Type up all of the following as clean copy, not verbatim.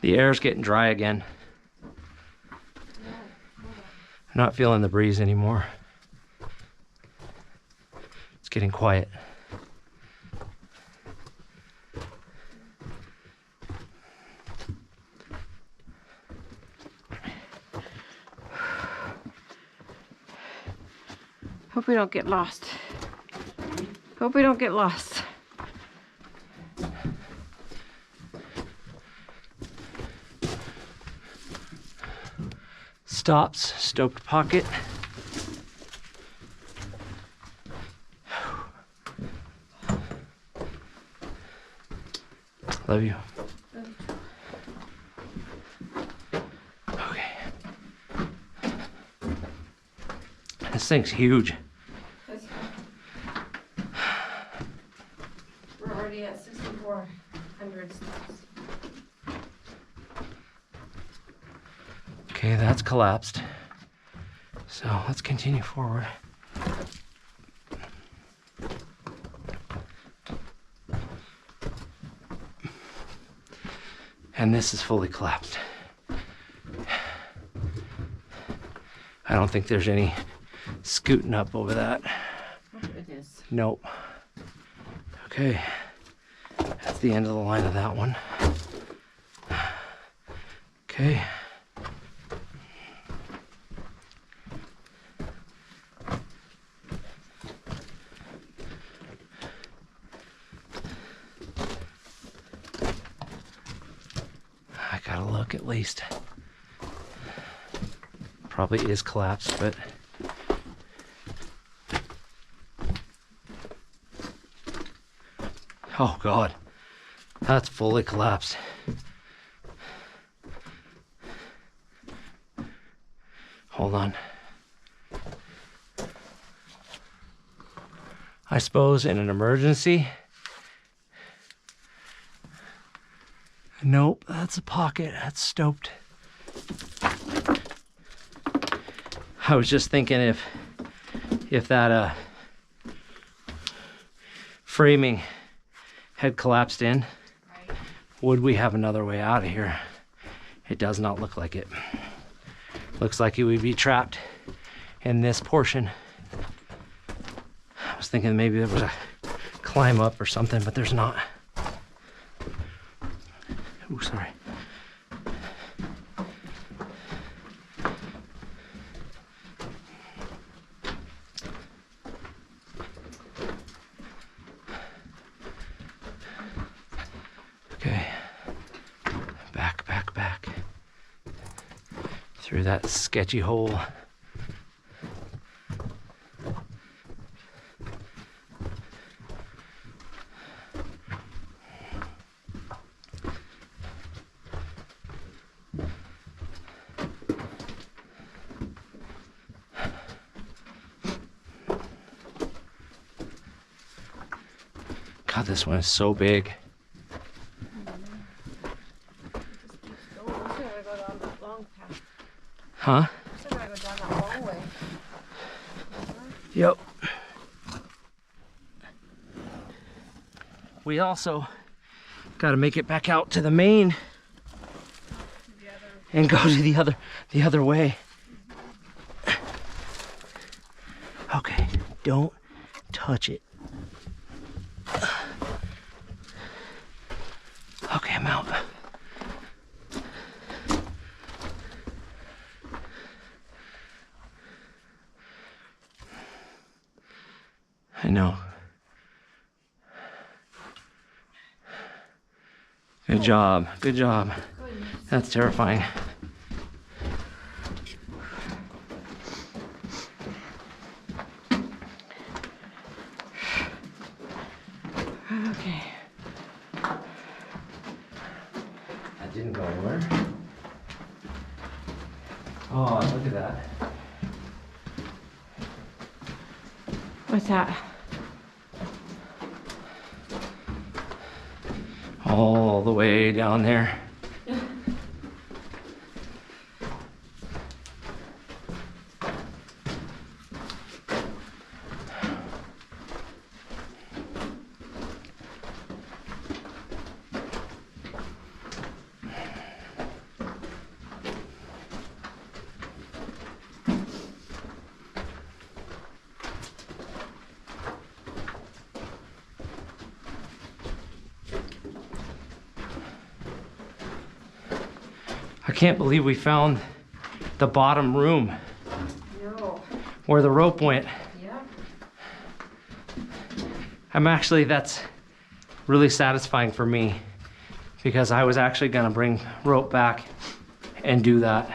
The air's getting dry again. I'm not feeling the breeze anymore. It's getting quiet. Hope we don't get lost. Hope we don't get lost. Stops, stoked pocket. Love you. Okay. This thing's huge. We're already at 6,400 steps. Okay, that's collapsed. So let's continue forward. And this is fully collapsed. I don't think there's any scooting up over that. It is. Nope. Okay, that's the end of the line of that one. Okay. I gotta look at least. Probably is collapsed, but oh God, that's fully collapsed. Hold on. I suppose in an emergency. Nope, that's a pocket. That's stoked. I was just thinking if that framing had collapsed in, Right. would we have another way out of here? It does not look like it. Looks like it would be trapped in this portion. I was thinking maybe there was a climb up or something, but there's not. Ooh, sorry. Okay. Back. Through that sketchy hole. God, this one is so big. Huh? So I go down that long way. Yep. We also got to make it back out to the main and go to the other way. Okay, don't touch it. Okay, I'm out. I know. Good job. Good job. That's terrifying. Okay. That didn't go anywhere. Oh, look at that. What's that? All the way down there. can't believe we found the bottom room No. where the rope went. Yeah. That's really satisfying for me because I was actually gonna bring rope back and do that.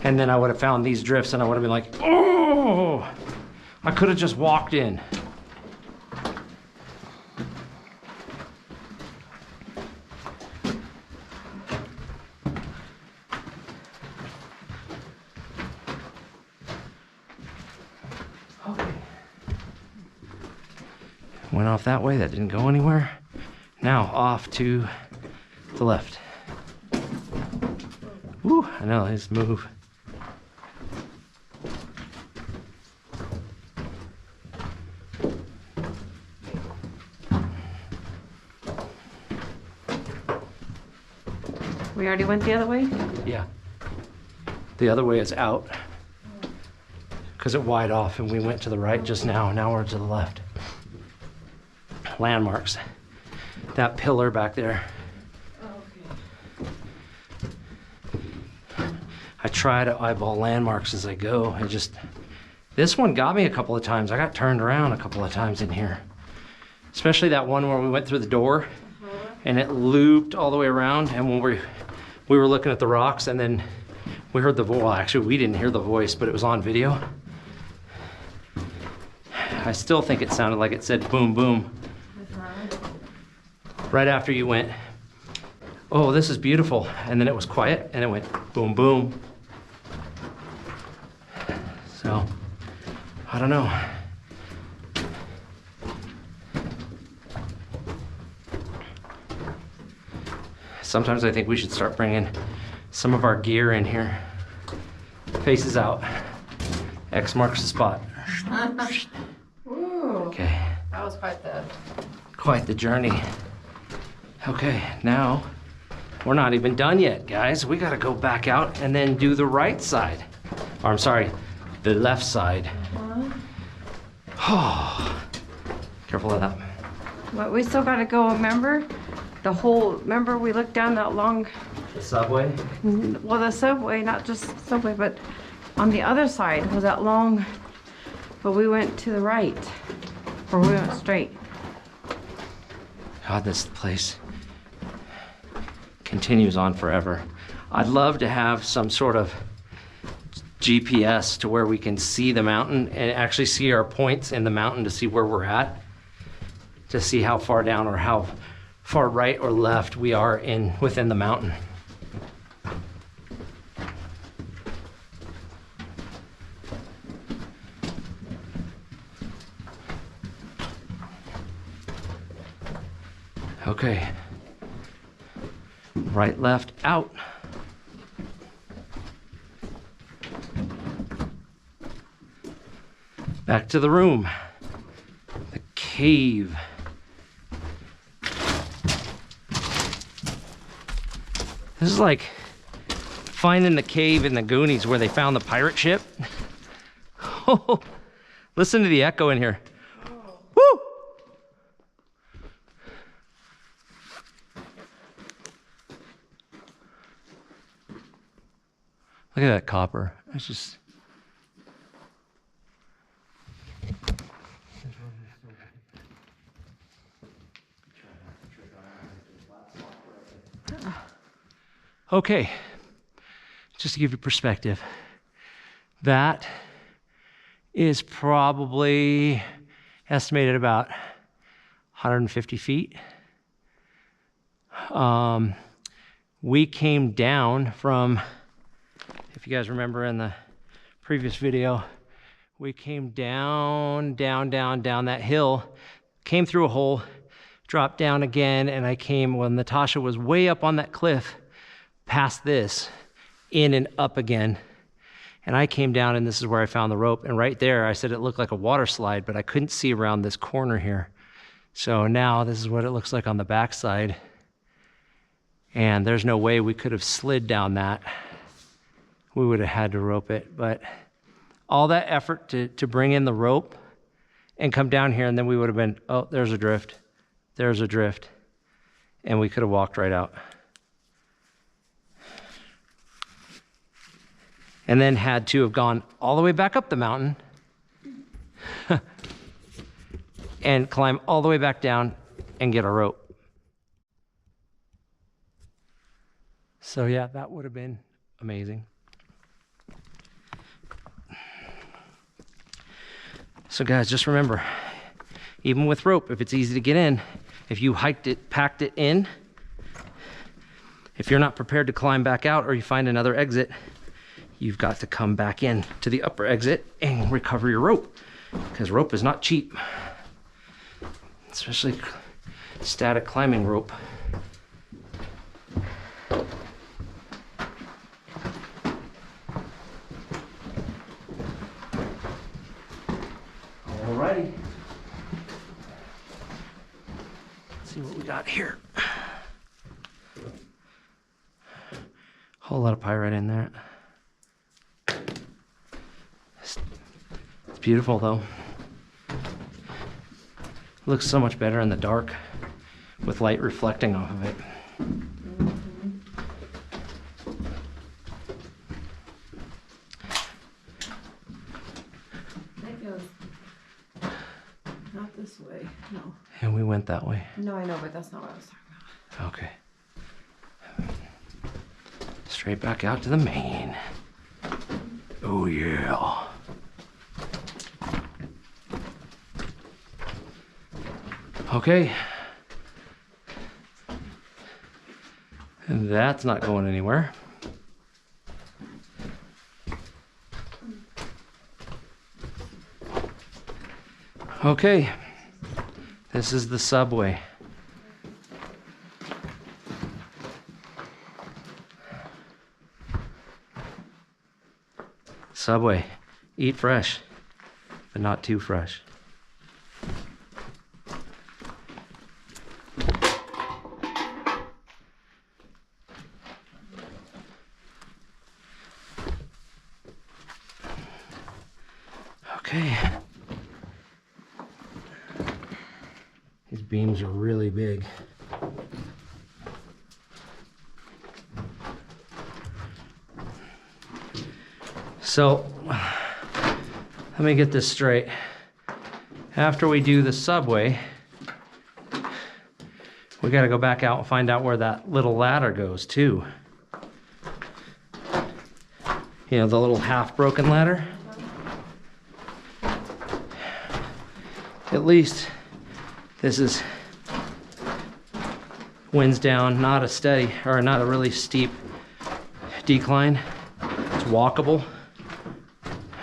And then I would have found these drifts and I would have been like, oh, I could have just walked in. Okay. Went off that way, that didn't go anywhere. Now off to the left. Woo, I know, his move. We already went the other way? Yeah. The other way is out because it wide off and we went to the right just now. Now we're to the left. Landmarks. That pillar back there. I try to eyeball landmarks as I go. This one got me a couple of times. I got turned around a couple of times in here. Especially that one where we went through the door and it looped all the way around. And when we were looking at the rocks and then we heard the voice. Well, actually we didn't hear the voice, but it was on video. I still think it sounded like it said boom, boom. Right after you went, oh, this is beautiful. And then it was quiet and it went boom, boom. So, I don't know. Sometimes I think we should start bringing some of our gear in here. Faces out. X marks the spot. Ooh, Okay, that was quite the journey. Okay, now we're not even done yet, guys. We gotta go back out and then do the right side. Or I'm sorry, the left side. Oh, careful of that. But we still gotta go, remember? Remember we looked down that long, The subway? well, the subway, not just subway, but on the other side was that long, but we went to the right, or we went straight. God, this place continues on forever. I'd love to have some sort of GPS to where we can see the mountain and actually see our points in the mountain to see where we're at, to see how far down or how far right or left we are within the mountain. Okay. Right, left, out. Back to the room. The cave. This is like finding the cave in the Goonies where they found the pirate ship. Oh, listen to the echo in here. Woo! Look at that copper. It's just... Okay, just to give you perspective, that is probably estimated about 150 feet. We came down from, if you guys remember in the previous video, we came down that hill, came through a hole, dropped down again, and I came, when Natasha was way up on that cliff, past this, in and up again. And I came down and this is where I found the rope. And right there, I said it looked like a water slide, but I couldn't see around this corner here. So now this is what it looks like on the backside. And there's no way we could have slid down that. We would have had to rope it. But all that effort to bring in the rope and come down here, and then we would have been, oh, there's a drift. There's a drift. And we could have walked right out. and then had to have gone all the way back up the mountain and climb all the way back down and get a rope. So yeah, that would have been amazing. So guys, just remember, even with rope, if it's easy to get in, if you hiked it, packed it in, if you're not prepared to climb back out or you find another exit, you've got to come back in to the upper exit and recover your rope, because rope is not cheap, especially static climbing rope. Alrighty. Let's see what we got here. Whole lot of pyrite in there. It's beautiful though. Looks so much better in the dark with light reflecting off of it. That goes not this way, no. And we went that way. No, I know, but that's not what I was talking about. Okay. Straight back out to the main. Oh yeah. Okay. And that's not going anywhere. Okay. This is the subway. Subway. Eat fresh, but not too fresh. Okay. These beams are really big. So, let me get this straight. After we do the subway, we gotta go back out and find out where that little ladder goes too. You know, the little half broken ladder. At least this is winds down, not a steady, or not a really steep decline. It's walkable.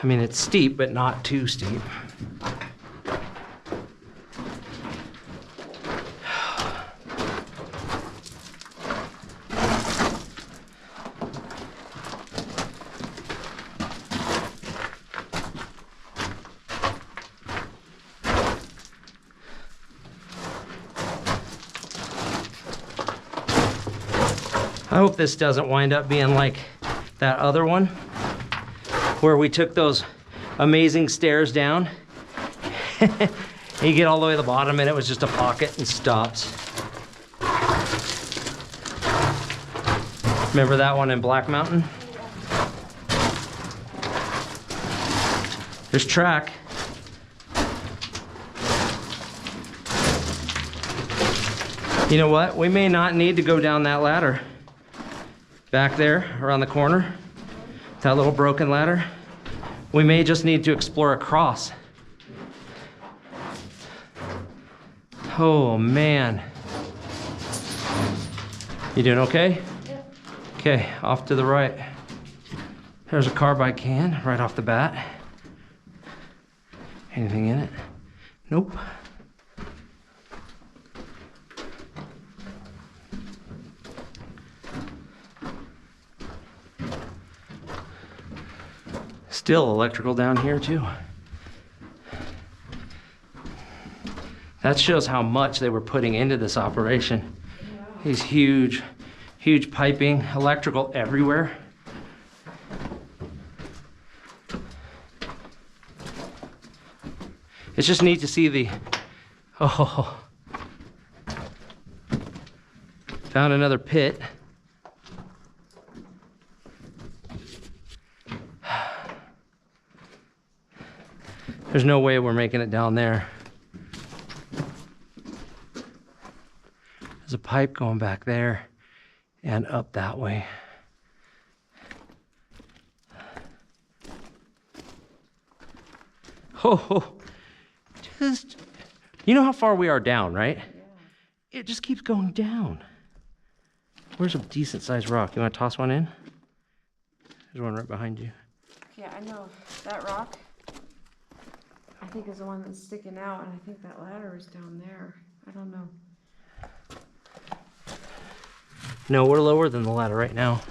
I mean, it's steep, but not too steep. I hope this doesn't wind up being like that other one where we took those amazing stairs down. You get all the way to the bottom and it was just a pocket and stops. Remember that one in Black Mountain? There's track. You know what? We may not need to go down that ladder. Back there, around the corner, that little broken ladder. We may just need to explore across. Oh man. You doing okay? Yeah. Okay, off to the right. There's a carbide can right off the bat. Anything in it? Nope. Still electrical down here too. That shows how much they were putting into this operation. Yeah. These huge, huge piping, electrical everywhere. It's just neat to see the, oh, found another pit. There's no way we're making it down there. There's a pipe going back there and up that way. Oh, just, you know how far we are down, right? Yeah. It just keeps going down. Where's a decent sized rock? You want to toss one in? There's one right behind you. Yeah, I know. That rock, I think, is the one that's sticking out, and I think that ladder is down there. I don't know. No, we're lower than the ladder right now.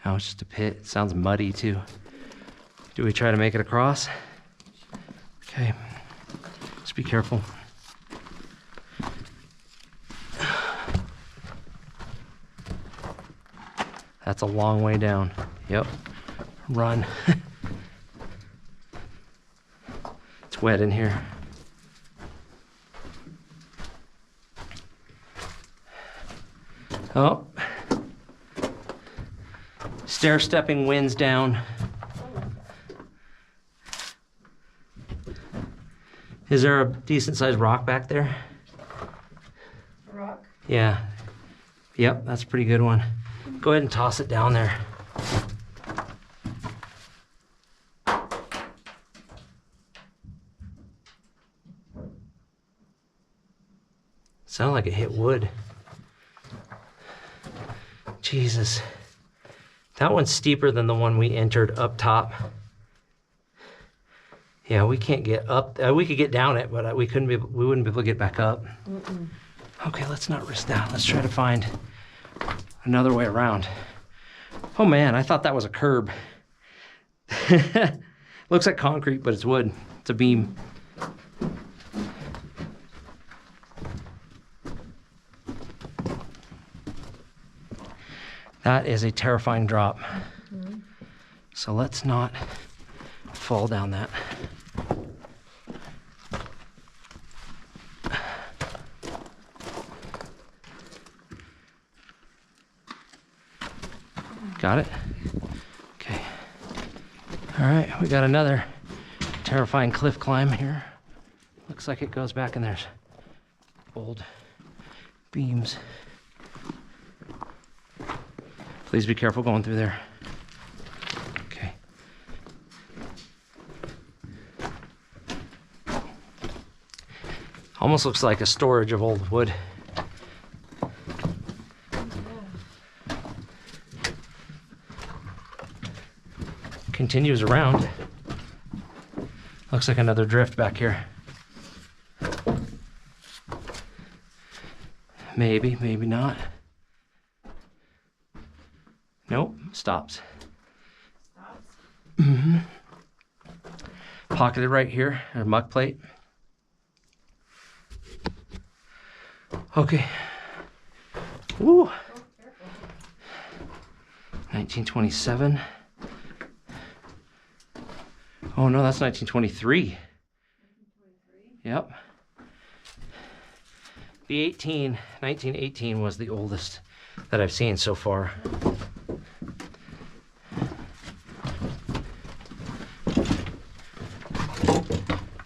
Oh, it's just a pit. It sounds muddy too. Do we try to make it across? Okay, just be careful. That's a long way down. Yep, run. It's wet in here. Oh. Stair-stepping winds down. Is there a decent sized rock back there? Rock? Yeah. Yep, that's a pretty good one. Go ahead and toss it down there. Sounded like it hit wood. Jesus. That one's steeper than the one we entered up top. Yeah, we can't get up. We could get down it, but we wouldn't be able to get back up. Okay, let's not risk that. Let's try to find another way around. Oh man, I thought that was a curb. Looks like concrete, but it's wood. It's a beam. That is a terrifying drop. So let's not fall down that. Got it? Okay. All right, we got another terrifying cliff climb here. Looks like it goes back and there's old beams. Please be careful going through there. Okay. Almost looks like a storage of old wood. Continues around. Looks like another drift back here. Maybe, maybe not. Nope, stops. Mm-hmm. Pocketed right here, a muck plate. Okay. Woo. 1927. Oh no, that's 1923. 1923? Yep. The 1918 was the oldest that I've seen so far.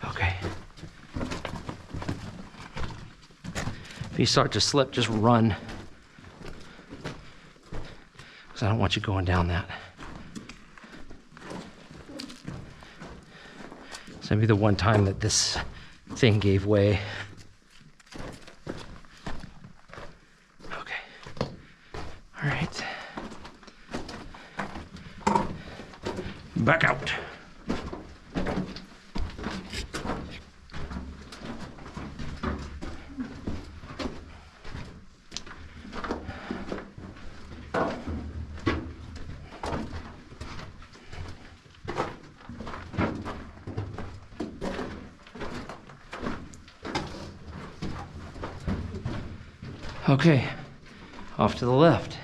Okay. If you start to slip, just run. Because I don't want you going down that. It's gonna be the one time that this thing gave way. Okay. All right. Back out. Okay, off to the left.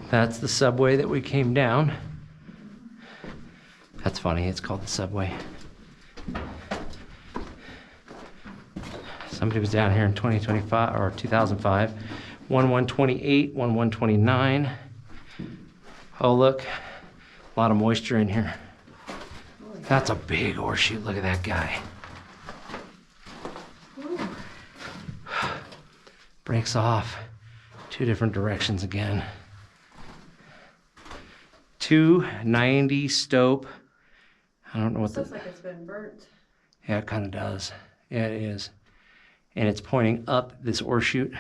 That's the subway that we came down. That's funny, it's called the subway. So Somebody was down here in 2025 or 2005. 1128, 1129. Oh, look. A lot of moisture in here. That's a big horseshoe. Look at that guy. Breaks off 2 different directions again. 290 Stope. I don't know what Looks like it's been burnt. Yeah, it kind of does. Yeah, it is. And it's pointing up this horseshoe.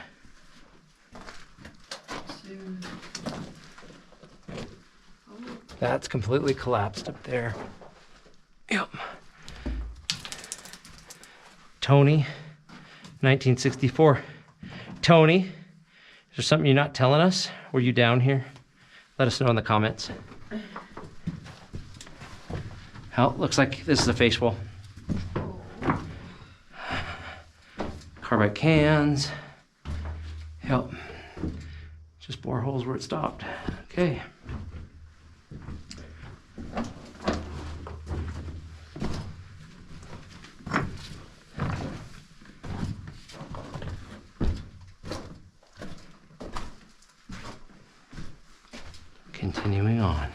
That's completely collapsed up there. Yep. Tony, 1964. Tony, is there something you're not telling us? Were you down here? Let us know in the comments. Oh, looks like this is a face wall. Carbide cans. Yep. Just bore holes where it stopped. Okay. Continuing on.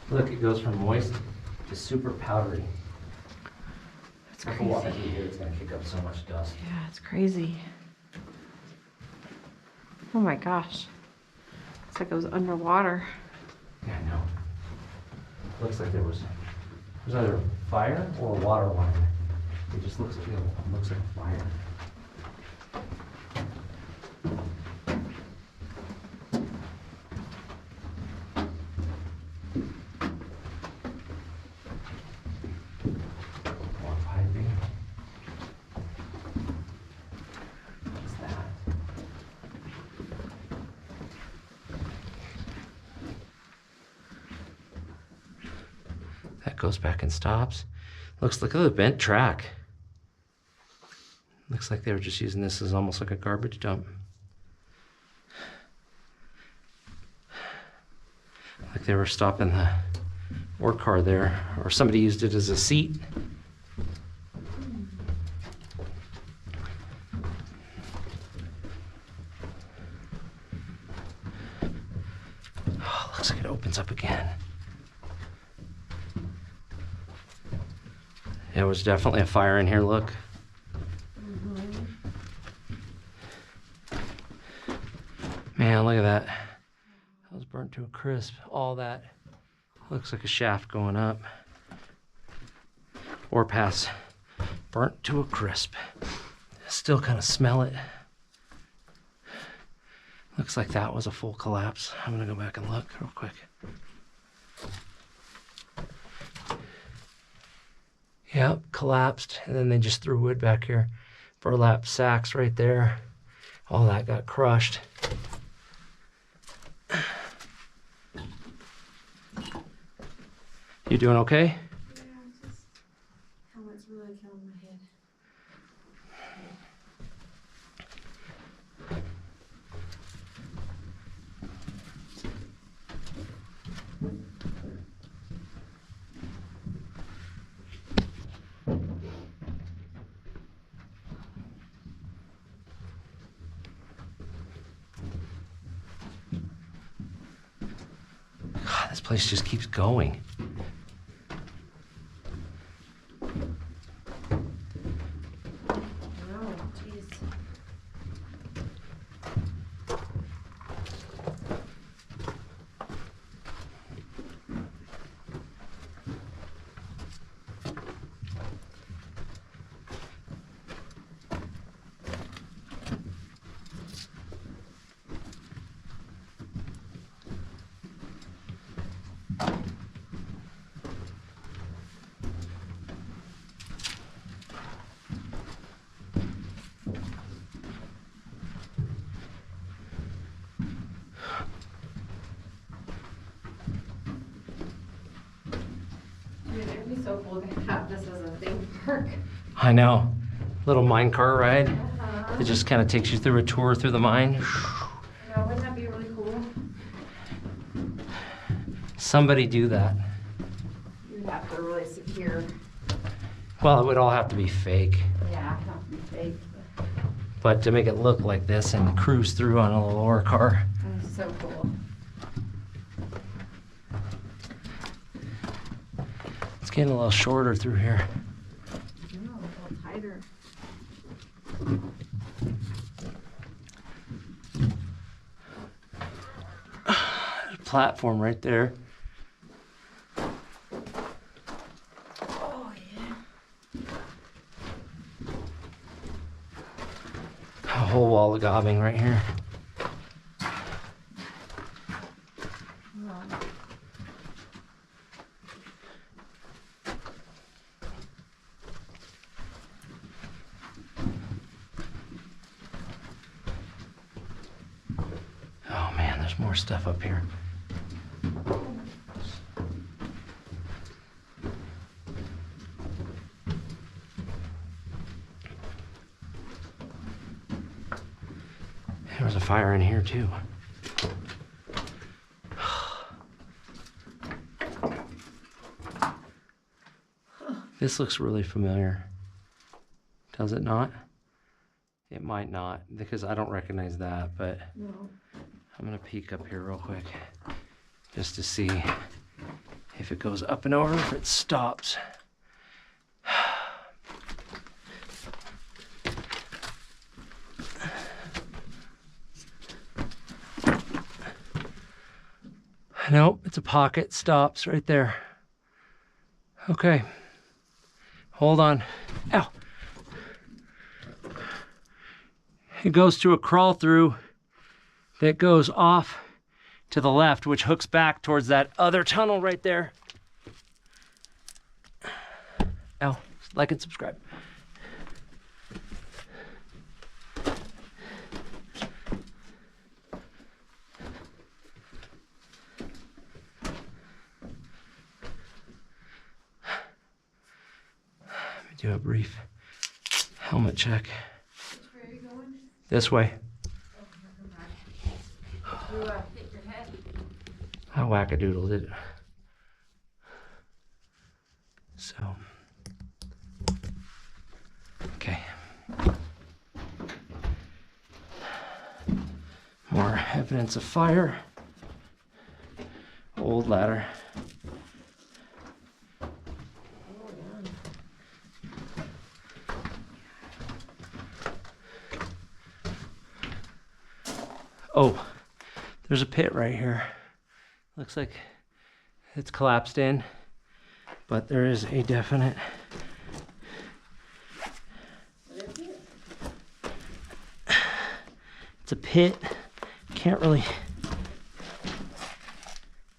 Look, it goes from moist to super powdery. That's If I crazy. walk through here, it's gonna kick up so much dust. Yeah, it's crazy. Oh my gosh. It's like it was underwater. Yeah, I know. Looks like there was either fire or a water line. It just looks like a fire. More piping. What's that? That goes back and stops. Looks like a bent track. Looks like they were just using this as almost like a garbage dump. Like they were stopping the work car there, or somebody used it as a seat. Oh, looks like it opens up again. There was definitely a fire in here, look. Man, look at that. That was burnt to a crisp. All that looks like a shaft going up. Or past. Burnt to a crisp. Still kind of smell it. Looks like that was a full collapse. I'm gonna go back and look real quick. Yep, collapsed, and then they just threw wood back here. Burlap sacks right there. All that got crushed. You doing okay? Yeah, just helmet's really killing my head. God, this place just keeps going. Oh, jeez. Dude, it'd be so cool to have this as a theme park. I know. Little minecart ride. It just kind of takes you through a tour through the mine. Yeah, wouldn't that be really cool? Somebody do that. You'd have to really secure. Well, it would all have to be fake. Yeah, it'd have to be fake. But to make it look like this and cruise through on a little ore car. That's so cool. It's getting a little shorter through here. No, a little tighter. There's a platform right there. Oh, yeah. A whole wall of gobbing right here. Wow. Oh man, there's more stuff up here. There was a fire in here too. This looks really familiar. Does it not? It might not, because I don't recognize that, but No. I'm gonna peek up here real quick just to see if it goes up and over, if it stops. Nope, it's a pocket, stops right there. Okay, hold on. Ow. It goes to a crawl through that goes off to the left, which hooks back towards that other tunnel right there. Ow, like and subscribe. Do a brief helmet check. Which way are you going? This way. You hit your head. I wackadoodled it. So, okay. More evidence of fire. Old ladder. Oh, there's a pit right here. Looks like it's collapsed in, but there is a definite. What is it? It's a pit. Can't really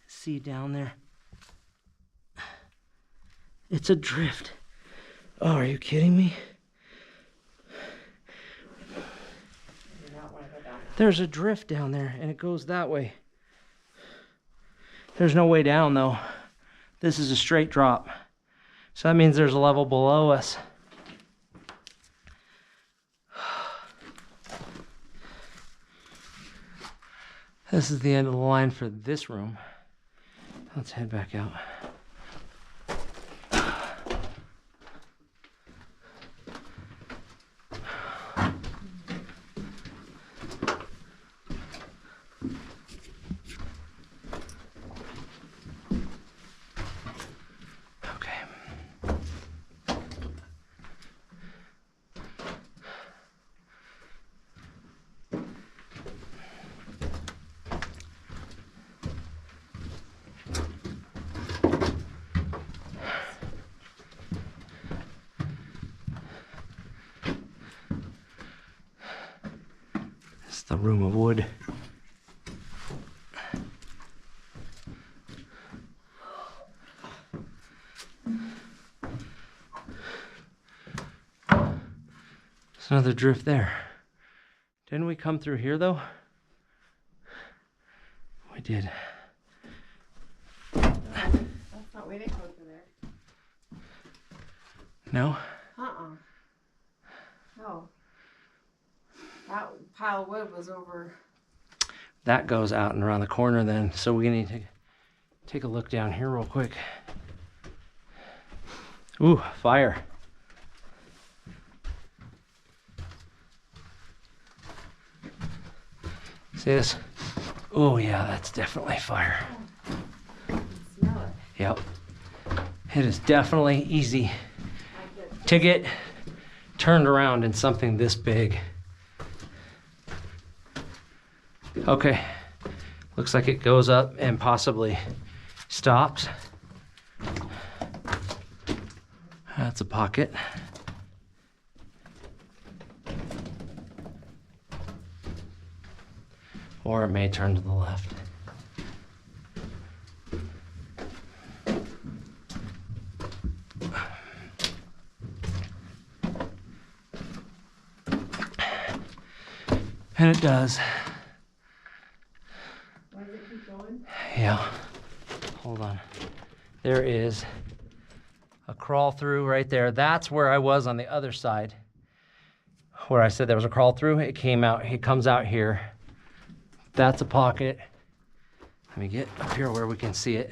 see down there. It's a drift. Oh, are you kidding me? There's a drift down there and it goes that way. There's no way down though. This is a straight drop. So that means there's a level below us. This is the end of the line for this room. Let's head back out. The room of wood. There's another drift there. Didn't we come through here though? We did. That's not, we didn't go through there. No? No. That pile of wood was over. That goes out and around the corner then. So we need to take a look down here real quick. Ooh, fire. See this? Oh yeah, that's definitely fire. Smell it. Yep. It is definitely easy to get turned around in something this big. Okay. Looks like it goes up and possibly stops. That's a pocket. Or it may turn to the left. And it does. Why does it keep going? Yeah. Hold on. There is a crawl through right there. That's where I was on the other side. Where I said there was a crawl through. It came out. It comes out here. That's a pocket. Let me get up here where we can see it.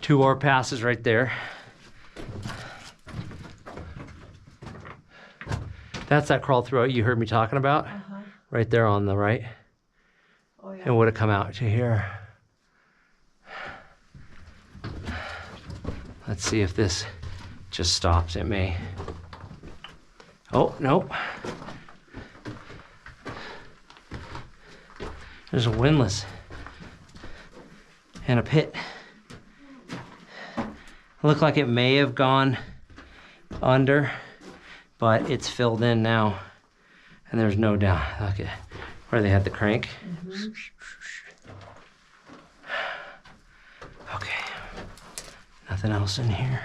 2 more passes right there. That's that crawl through you heard me talking about. Right there on the right. Oh, yeah. It would have come out to here. Let's see if this just stops. It may. Oh, no. There's a windlass and a pit. It looked like it may have gone under, but it's filled in now. And there's no down. Look at where they had the crank. Okay. Nothing else in here.